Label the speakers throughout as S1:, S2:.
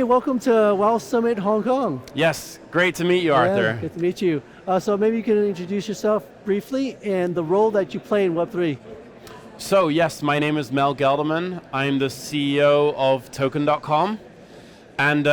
S1: welcome to WOW Summit Hong Kong.
S2: Yes, great to meet you, Arthur.
S1: Yeah, good to meet you. So maybe you can introduce yourself briefly and the role that you play in Web3.
S2: So yes, my name is Mel Gelderman. I'm the CEO of Token.com. And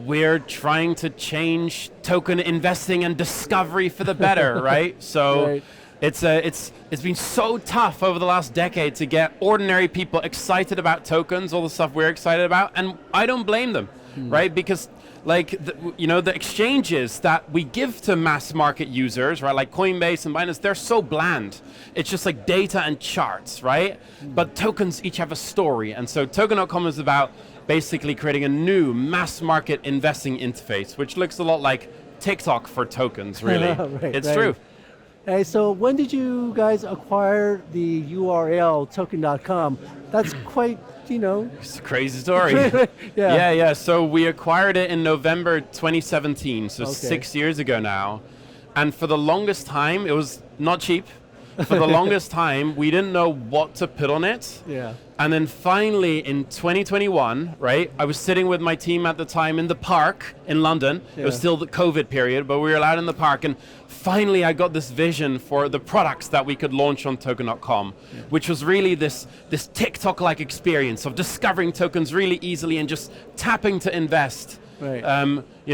S2: we're trying to change token investing and discovery for the better, right? So
S1: Right.
S2: it's been so tough over the last decade to get ordinary people excited about tokens, all the stuff we're excited about, and I don't blame them, right? Because the exchanges that we give to mass market users, right, like Coinbase and Binance, they're so bland. It's just like data and charts, right? But tokens each have a story, and so Token.com is about basically creating a new mass market investing interface, which looks a lot like TikTok for tokens, really.
S1: Right,
S2: it's
S1: right.
S2: true.
S1: Hey, so when did you guys acquire the URL Token.com? That's quite,
S2: It's a crazy story.
S1: Yeah.
S2: yeah. So we acquired it in November 2017, so
S1: Okay.
S2: 6 years ago now. And for the longest time, it was not cheap. For the longest time, we didn't know what to put on it.
S1: Yeah.
S2: And then finally in 2021, right, I was sitting with my team at the time in the park in London. It was
S1: Yeah.
S2: still the COVID period, but we were out in the park, and finally I got this vision for the products that we could launch on Token.com, which was really this TikTok-like experience of discovering tokens really easily and just tapping to invest.
S1: Right.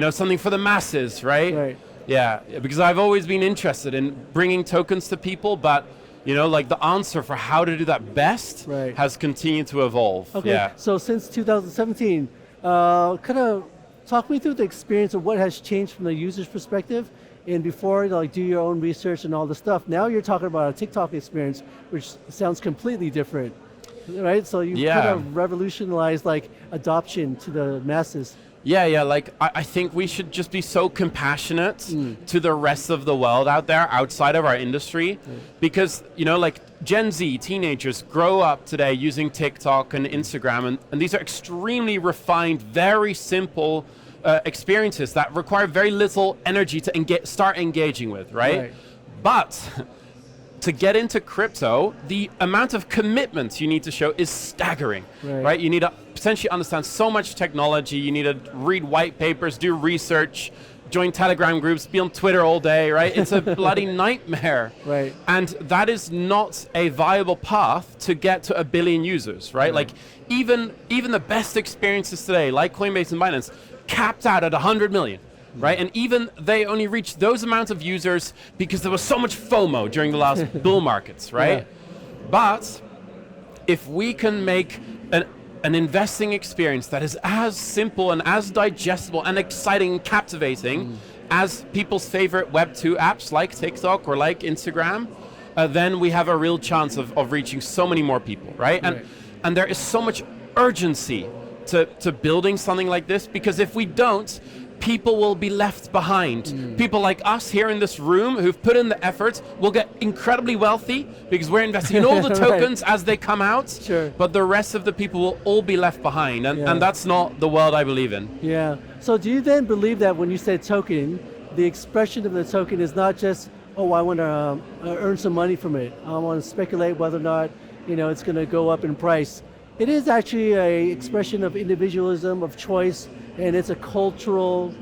S2: Something for the masses, right?
S1: Right.
S2: Yeah, because I've always been interested in bringing tokens to people, but the answer for how to do that best
S1: Right.
S2: has continued to evolve.
S1: Okay,
S2: Yeah.
S1: so since 2017, kind of talk me through the experience of what has changed from the user's perspective. And before, do your own research and all the stuff. Now you're talking about a TikTok experience, which sounds completely different, right? So you kind of revolutionized adoption to the masses.
S2: Yeah, I think we should just be so compassionate to the rest of the world out there, outside of our industry, because, Gen Z teenagers grow up today using TikTok and Instagram, and these are extremely refined, very simple experiences that require very little energy to start engaging with, right? But to get into crypto, the amount of commitment you need to show is staggering, right? You need to essentially understand so much technology, you need to read white papers, do research, join Telegram groups, be on Twitter all day, right? It's a bloody nightmare.
S1: Right.
S2: And that is not a viable path to get to 1 billion users, right? Like even the best experiences today, like Coinbase and Binance, capped out at 100 million. Right, and even they only reached those amounts of users because there was so much FOMO during the last bull markets, right?
S1: Yeah.
S2: But if we can make an investing experience that is as simple and as digestible and exciting and captivating as people's favorite Web2 apps like TikTok or like Instagram, then we have a real chance of reaching so many more people, right? And there is so much urgency to building something like this, because if we don't, people will be left behind. People like us here in this room who've put in the effort will get incredibly wealthy because we're investing in all the tokens as they come out,
S1: Sure.
S2: but the rest of the people will all be left behind, and that's not the world I believe in.
S1: Yeah, so do you then believe that when you say token, the expression of the token is not just, oh, I want to earn some money from it, I want to speculate whether or not it's going to go up in price. It is actually an expression of individualism, of choice, and it's a cultural,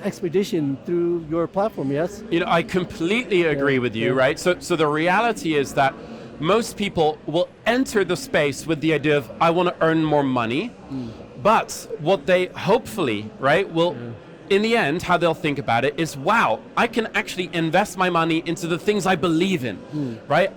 S1: expedition through your platform, yes?
S2: I completely agree with you, right? So the reality is that most people will enter the space with the idea of, I want to earn more money, but what they hopefully, right, will, in the end, how they'll think about it is, wow, I can actually invest my money into the things I believe in, right?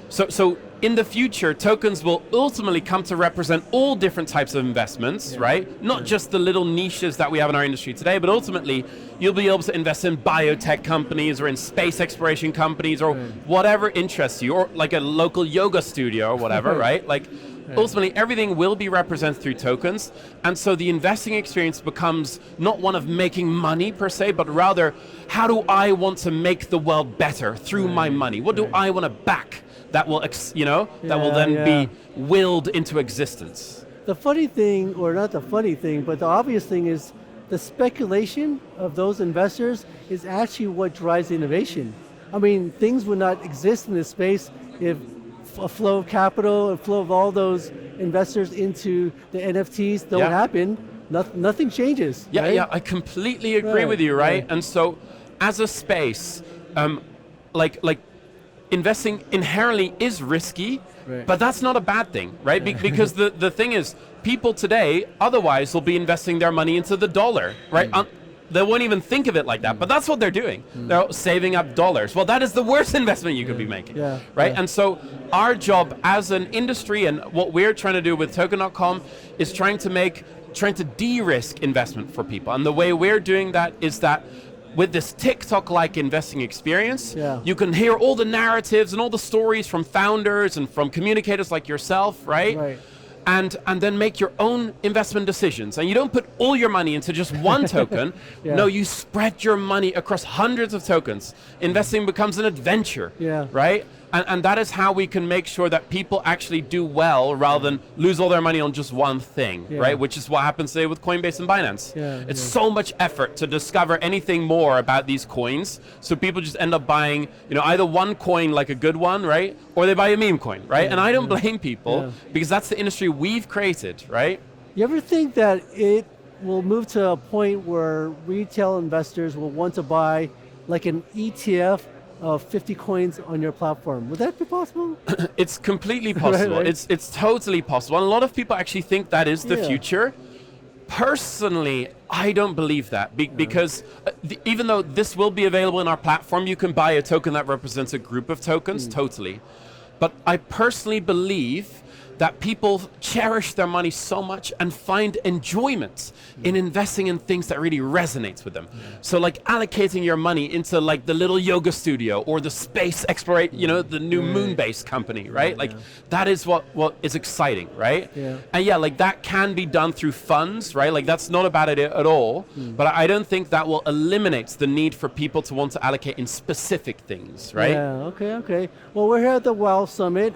S2: So in the future, tokens will ultimately come to represent all different types of investments, right? Not just the little niches that we have in our industry today, but ultimately you'll be able to invest in biotech companies or in space exploration companies or whatever interests you, or like a local yoga studio or whatever, right? Ultimately, everything will be represented through tokens, and so the investing experience becomes not one of making money per se, but rather, how do I want to make the world better through my money? What do I want to back that will, that will then be willed into existence?
S1: The funny thing, or not the funny thing, but the obvious thing is the speculation of those investors is actually what drives innovation. I mean, things would not exist in this space if a flow of capital, a flow of all those investors into the NFTs don't happen. nothing changes.
S2: Yeah,
S1: right?
S2: yeah, I completely agree with you, right? And so, as a space, like investing inherently is risky,
S1: Right.
S2: but that's not a bad thing, right? Because the thing is, people today otherwise will be investing their money into the dollar, right? They won't even think of it like that, but that's what they're doing. They're saving up dollars. Well, that is the worst investment you could be making,
S1: Yeah,
S2: right?
S1: yeah.
S2: And so our job as an industry and what we're trying to do with Token.com is trying to de-risk investment for people. And the way we're doing that is that with this TikTok-like investing experience, you can hear all the narratives and all the stories from founders and from communicators like yourself, right?
S1: Right.
S2: And then make your own investment decisions. And you don't put all your money into just one token.
S1: Yeah.
S2: No, you spread your money across hundreds of tokens. Investing becomes an adventure,
S1: Yeah.
S2: right? And that is how we can make sure that people actually do well rather than lose all their money on just one thing,
S1: Yeah.
S2: right? Which is what happens today with Coinbase and Binance.
S1: Yeah,
S2: It's
S1: yeah.
S2: so much effort to discover anything more about these coins. So people just end up buying, either one coin like a good one, right? Or they buy a meme coin, right? And I don't blame people because that's the industry we've created, right?
S1: You ever think that it will move to a point where retail investors will want to buy like an ETF of 50 coins on your platform? Would that be possible?
S2: It's completely possible.
S1: Right.
S2: It's totally possible. And a lot of people actually think that is the
S1: Yeah.
S2: future. Personally, I don't believe that because even though this will be available in our platform, you can buy a token that represents a group of tokens, totally. But I personally believe that people cherish their money so much and find enjoyment in investing in things that really resonates with them. So like allocating your money into like the little yoga studio or the space exploration, the new moon-based company, right? Like that is what is exciting, right?
S1: Yeah.
S2: And yeah, like that can be done through funds, right? Like that's not a bad idea at all, but I don't think that will eliminate the need for people to want to allocate in specific things, right?
S1: Yeah, okay. Well, we're here at the WOW Summit.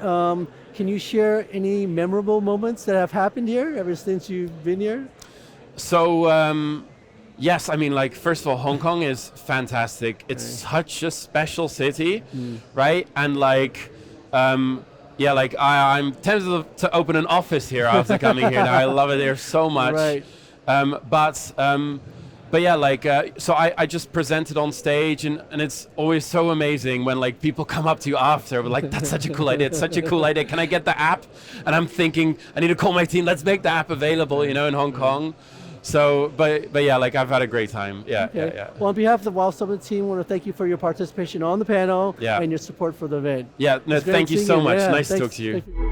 S1: Can you share any memorable moments that have happened here ever since you've been here?
S2: So, yes, I mean, like, first of all, Hong Kong is fantastic. It's such a special city, right? And like, yeah, like I'm tempted to open an office here after coming here. Now I love it here so much.
S1: Right.
S2: But yeah, like, so I just presented on stage and it's always so amazing when like people come up to you after, but like, that's such a cool idea. It's such a cool idea. Can I get the app? And I'm thinking, I need to call my team. Let's make the app available, in Hong Kong. So, but yeah, like I've had a great time. Yeah,
S1: Okay.
S2: yeah.
S1: Well, on behalf of the WOW Summit team, I want to thank you for your participation on the panel
S2: Yeah.
S1: and your support for the event.
S2: Yeah, no,
S1: It's great
S2: thank you
S1: seeing
S2: so much.
S1: Yeah,
S2: Nice to
S1: thanks.
S2: talk to you.
S1: Thank you.